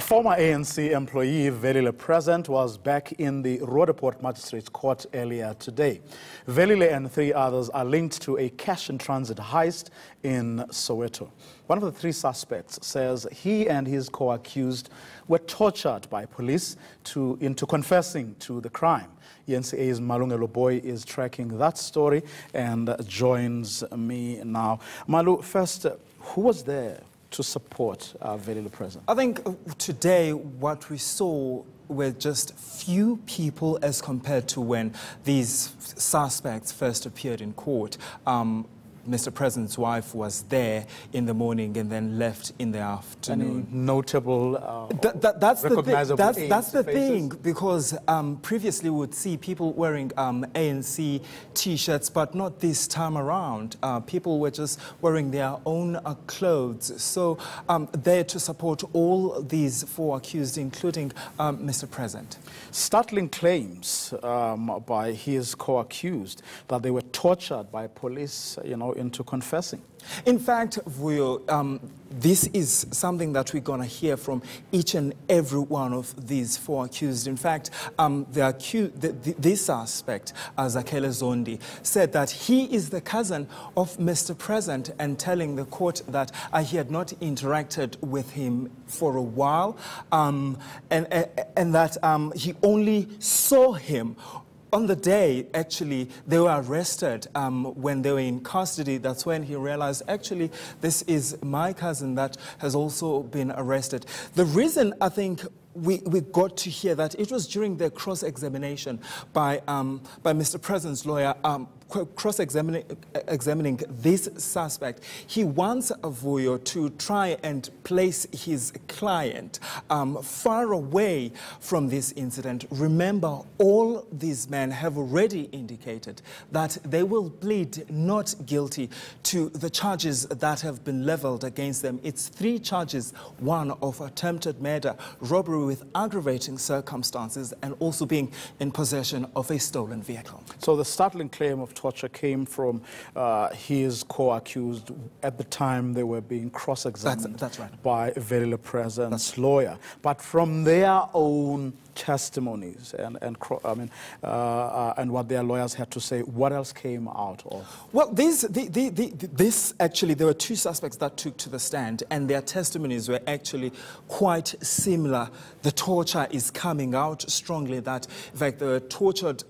Former ANC employee Velile Present was back in the Roodepoort Magistrates Court earlier today. Velile and 3 others are linked to a cash-in-transit heist in Soweto. One of the 3 suspects says he and his co-accused were tortured by police into confessing to the crime. ENCA's Malungelo Boy is tracking that story and joins me now. Malu, first, who was there to support Velile Present? I think today what we saw were just few people as compared to when these suspects first appeared in court. Mr. Present's wife was there in the morning and then left in the afternoon. Any notable, that's recognizable that's the thing, faces? because previously we would see people wearing ANC T-shirts, but not this time around. People were just wearing their own clothes. So there to support all these 4 accused, including Mr. Present. Startling claims by his co-accused that they were tortured by police, into confessing. In fact, this is something that we're going to hear from each and every one of these 4 accused. In fact, this suspect, Zakele Zondi, said that he is the cousin of Mr. Present and telling the court that he had not interacted with him for a while and that he only saw him on the day, actually, they were arrested when they were in custody. That's when he realized, actually, this is my cousin that has also been arrested. The reason I think we got to hear that it was during the cross-examination by Mr. Present's lawyer, cross-examining this suspect. He wants Vuyo to try and place his client far away from this incident. Remember, all these men have already indicated that they will plead not guilty to the charges that have been leveled against them. It's 3 charges, 1 of attempted murder, robbery with aggravating circumstances, and also being in possession of a stolen vehicle. So the startling claim of torture came from his co-accused at the time they were being cross-examined. That's right. By Velile Present's lawyer. But from their own testimonies and what their lawyers had to say, what else came out of? Well, actually, there were 2 suspects that took to the stand, and their testimonies were actually quite similar. The torture is coming out strongly that, in fact, they were tortured.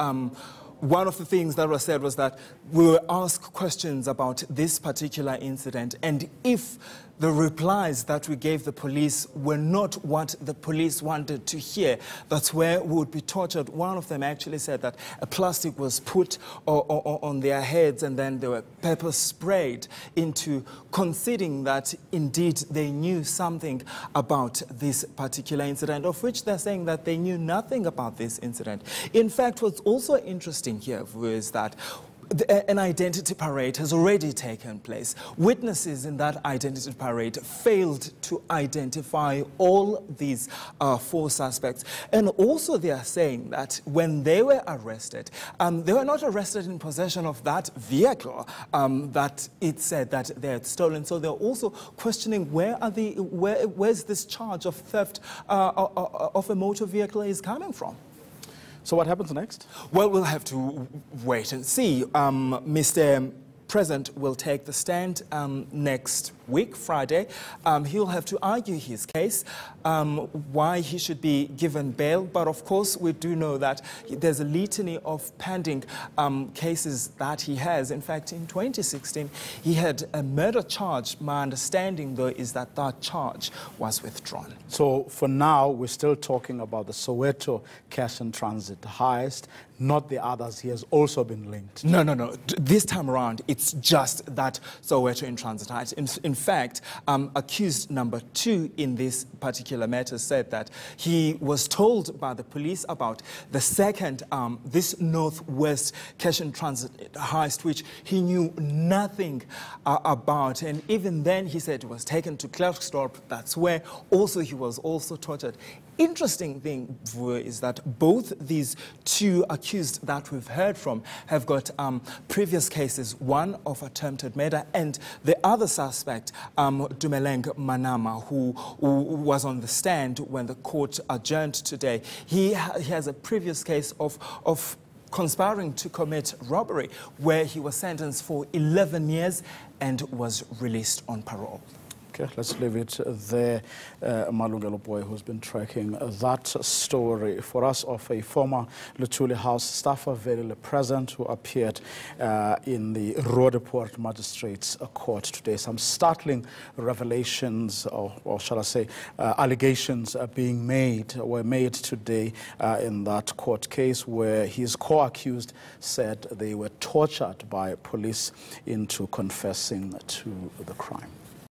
One of the things that was said was that we were asked questions about this particular incident, and if the replies that we gave the police were not what the police wanted to hear, that's where we would be tortured. One of them actually said that a plastic was put on their heads and then they were pepper sprayed into conceding that indeed they knew something about this particular incident, of which they're saying that they knew nothing about this incident. In fact, what's also interesting here is that an identity parade has already taken place. Witnesses in that identity parade failed to identify all these 4 suspects. And also they are saying that when they were arrested, they were not arrested in possession of that vehicle that it said that they had stolen. So they're also questioning where's this charge of theft of a motor vehicle is coming from. So what happens next? Well, we'll have to wait and see. Mr. Present will take the stand next week, Friday. He'll have to argue his case, why he should be given bail. But of course, we do know that there's a litany of pending cases that he has. In fact, in 2016, he had a murder charge. My understanding, though, is that that charge was withdrawn. So for now, we're still talking about the Soweto cash-in-transit heist, not the others. He has also been linked. No. This time around, it's just that Soweto in-transit heist. In fact, accused number 2 in this particular matter said that he was told by the police about the second, this Northwest cash-in-transit heist, which he knew nothing about. And even then, he said he was taken to Klerksdorp. That's where also he was also tortured. Interesting thing is that both these 2 accused accused that we've heard from have got previous cases, one of attempted murder, and the other suspect, Dumeleng Manama, who was on the stand when the court adjourned today. He has a previous case of conspiring to commit robbery, where he was sentenced for 11 years and was released on parole. Okay, let's leave it there. Malungelo Boy, who's been tracking that story for us, of a former Luthuli House staffer, Velile Present, who appeared in the Roodepoort Magistrates Court today. Some startling revelations, or shall I say, allegations were made today in that court case, where his co-accused said they were tortured by police into confessing to the crime.